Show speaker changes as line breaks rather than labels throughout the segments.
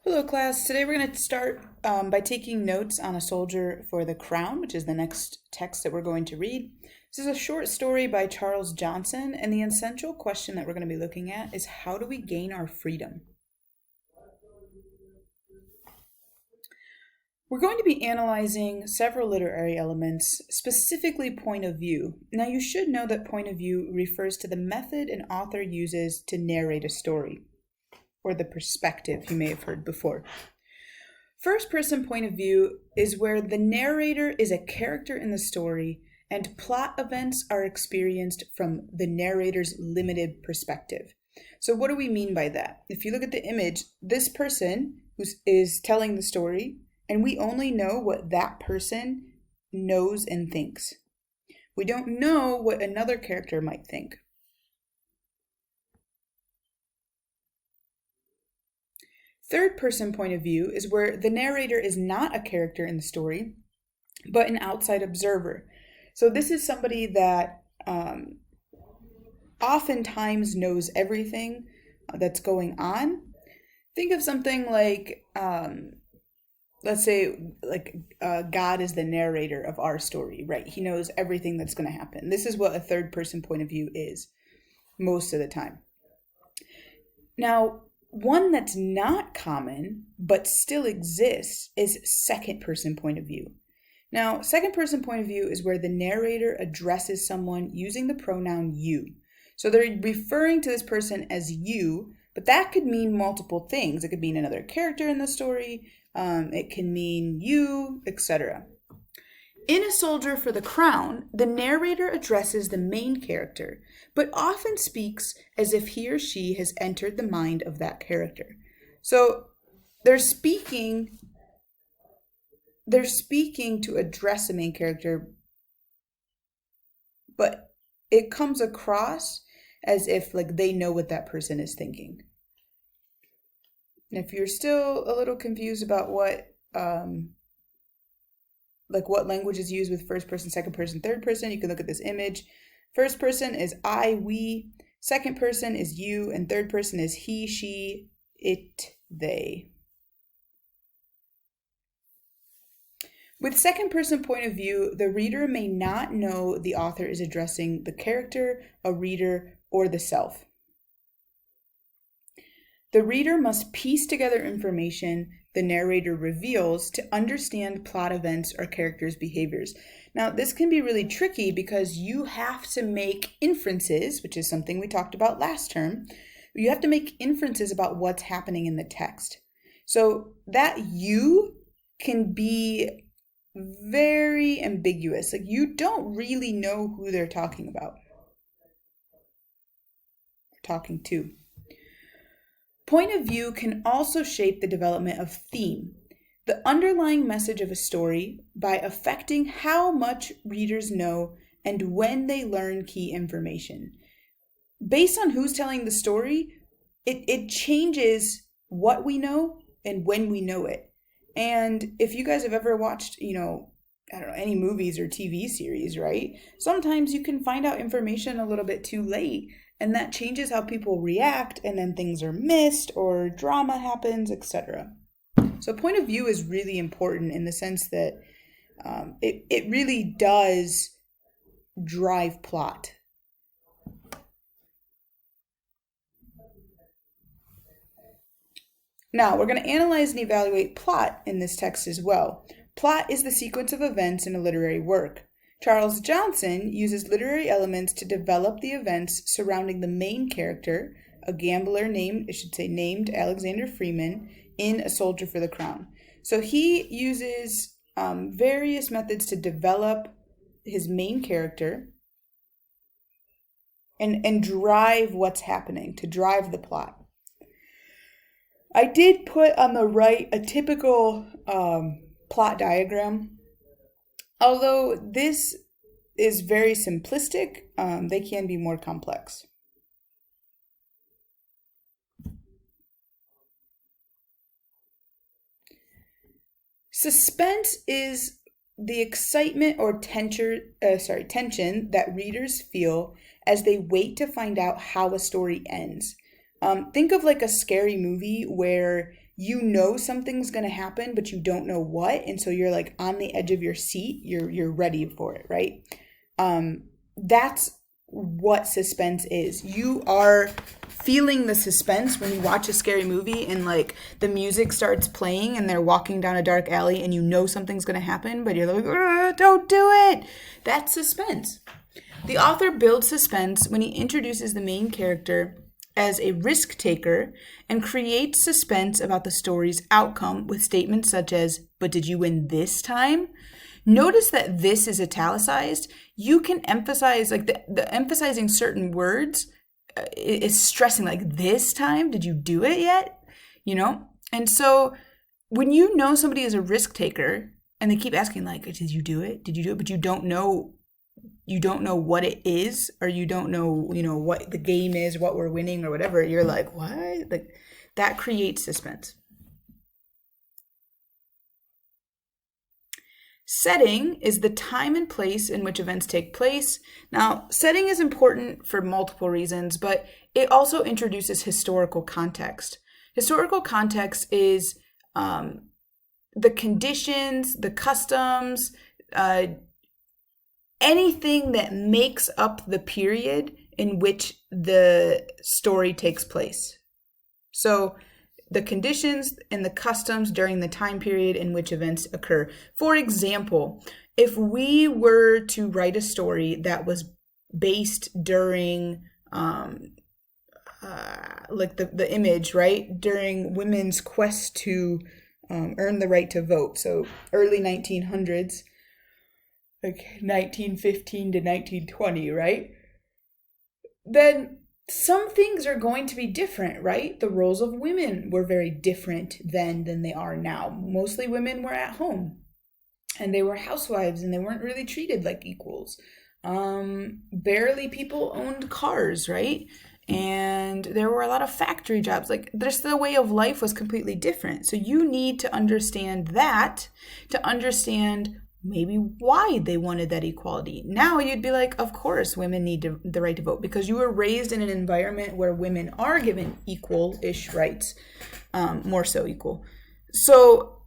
Hello, class. Today we're going to start by taking notes on A Soldier for the Crown, which is the next text that we're going to read. This is a short story by Charles Johnson, and the essential question that we're going to be looking at is how do we gain our freedom? We're going to be analyzing several literary elements, specifically point of view. Now, you should know that point of view refers to the method an author uses to narrate a story, or the perspective you may have heard before. First person point of view is where the narrator is a character in the story and plot events are experienced from the narrator's limited perspective. So what do we mean by that? If you look at the image, this person is telling the story, and we only know what that person knows and thinks. We don't know what another character might think. Third person point of view is where the narrator is not a character in the story, but an outside observer. So this is somebody that oftentimes knows everything that's going on. Think of something like, let's say, God is the narrator of our story, right? He knows everything that's going to happen. This is what a third person point of view is most of the time. Now, one that's not common, but still exists, is second person point of view. Now, second person point of view is where the narrator addresses someone using the pronoun you. So they're referring to this person as you, but that could mean multiple things. It could mean another character in the story, it can mean you, etc. In A Soldier for the Crown, the narrator addresses the main character, but often speaks as if he or she has entered the mind of that character. So they're speaking to address the main character, but it comes across as if they know what that person is thinking. And if you're still a little confused about what language is used with first person, second person, third person, you can look at this image. First person is I, we. Second person is you. And third person is he, she, it, they. With second person point of view, the reader may not know the author is addressing the character, a reader, or the self. The reader must piece together information the narrator reveals to understand plot events or characters' behaviors. Now, this can be really tricky because you have to make inferences, which is something we talked about last term. You have to make inferences about what's happening in the text. So that you can be very ambiguous. You don't really know who they're talking about, talking to. Point of view can also shape the development of theme, the underlying message of a story, by affecting how much readers know and when they learn key information. Based on who's telling the story, it changes what we know and when we know it. And if you guys have ever watched, any movies or TV series, right? Sometimes you can find out information a little bit too late, and that changes how people react, and then things are missed or drama happens, etc. So point of view is really important in the sense that it really does drive plot. Now, we're going to analyze and evaluate plot in this text as well. Plot is the sequence of events in a literary work. Charles Johnson uses literary elements to develop the events surrounding the main character, a gambler named Alexander Freeman, in A Soldier for the Crown. So he uses various methods to develop his main character and drive what's happening, to drive the plot. I did put on the right a typical plot diagram. Although this is very simplistic, they can be more complex. Suspense is the excitement or tension that readers feel as they wait to find out how a story ends. Think of like a scary movie where you know something's going to happen, but you don't know what. And so you're like on the edge of your seat. You're ready for it, right? That's what suspense is. You are feeling the suspense when you watch a scary movie and like the music starts playing and they're walking down a dark alley and you know something's going to happen, but you're like, don't do it. That's suspense. The author builds suspense when he introduces the main character as a risk taker and creates suspense about the story's outcome with statements such as, but did you win this time? Notice that this is italicized. You can emphasize, like the emphasizing certain words is stressing, like this time, did you do it yet? You know? And so when you know somebody is a risk taker and they keep asking like, did you do it? Did you do it? But you don't know what it is, or you don't know, what the game is, what we're winning or whatever. You're like, what? Like that creates suspense. Setting is the time and place in which events take place. Now, setting is important for multiple reasons, but it also introduces historical context. Historical context is the conditions, the customs, anything that makes up the period in which the story takes place. So the conditions and the customs during the time period in which events occur. For example, if we were to write a story that was based during like the image, right? During women's quest to earn the right to vote. So early 1900s, like 1915 to 1920, right? Then some things are going to be different, right? The roles of women were very different then than they are now. Mostly women were at home and they were housewives and they weren't really treated like equals. Barely people owned cars, right? And there were a lot of factory jobs. Like just the way of life was completely different. So you need to understand that to understand maybe why they wanted that equality. Now you'd be like, of course women need the right to vote because you were raised in an environment where women are given equal-ish rights, more so equal. So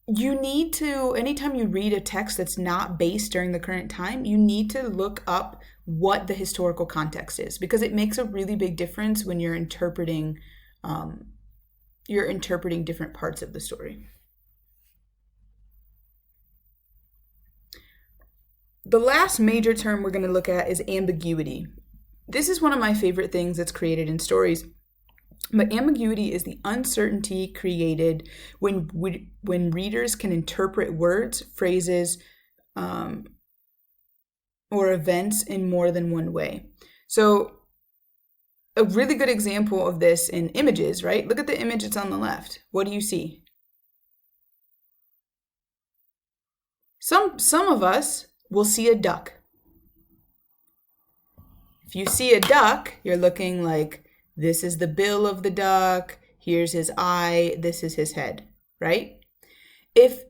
you need to, anytime you read a text that's not based during the current time, you need to look up what the historical context is, because it makes a really big difference when you're interpreting different parts of the story. The last major term we're going to look at is ambiguity. This is one of my favorite things that's created in stories. But ambiguity is the uncertainty created when readers can interpret words, phrases, or events in more than one way. So a really good example of this in images, right? Look at the image that's on the left. What do you see? Some of us will see a duck. If you see a duck, you're looking like, this is the bill of the duck, here's his eye, this is his head, right? If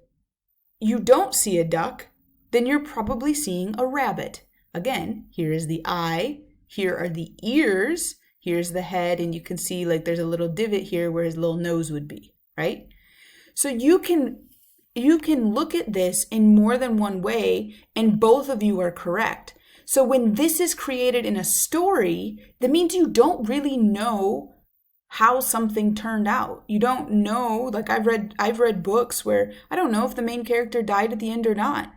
you don't see a duck, then you're probably seeing a rabbit. Again, here is the eye, here are the ears, here's the head, and you can see like there's a little divot here where his little nose would be, right? So you can look at this in more than one way, and both of you are correct. So when this is created in a story, that means you don't really know how something turned out. You don't know, like I've read books where I don't know if the main character died at the end or not.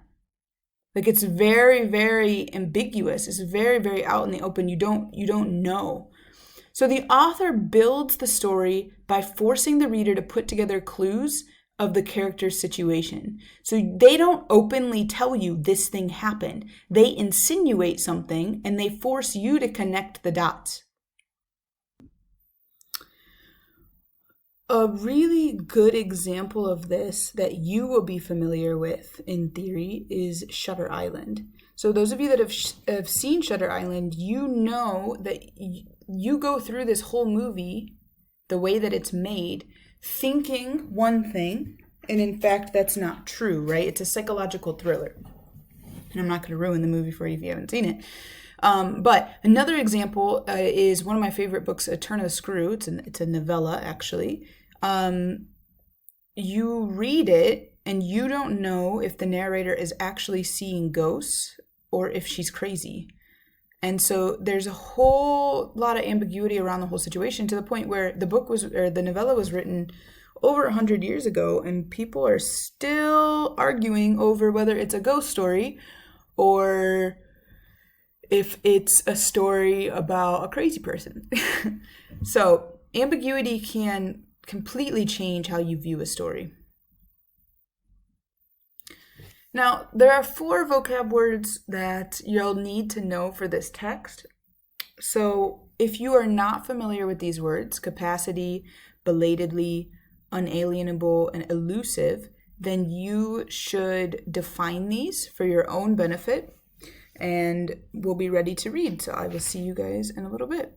Like it's very, very ambiguous. It's very, very out in the open. You don't know. So the author builds the story by forcing the reader to put together clues of the character's situation. So they don't openly tell you this thing happened. They insinuate something and they force you to connect the dots. A really good example of this that you will be familiar with in theory is Shutter Island. So those of you that have seen Shutter Island, you know that you go through this whole movie, the way that it's made, thinking one thing, and in fact, that's not true, right? It's a psychological thriller. And I'm not going to ruin the movie for you if you haven't seen it. But another example is one of my favorite books, A Turn of the Screw. It's a novella, actually. You read it and you don't know if the narrator is actually seeing ghosts or if she's crazy. And so there's a whole lot of ambiguity around the whole situation, to the point where the novella was written over 100 years ago, and people are still arguing over whether it's a ghost story or if it's a story about a crazy person. So ambiguity can completely change how you view a story. Now, there are 4 vocab words that you'll need to know for this text. So if you are not familiar with these words, capacity, belatedly, unalienable, and elusive, then you should define these for your own benefit, and we'll be ready to read. So I will see you guys in a little bit.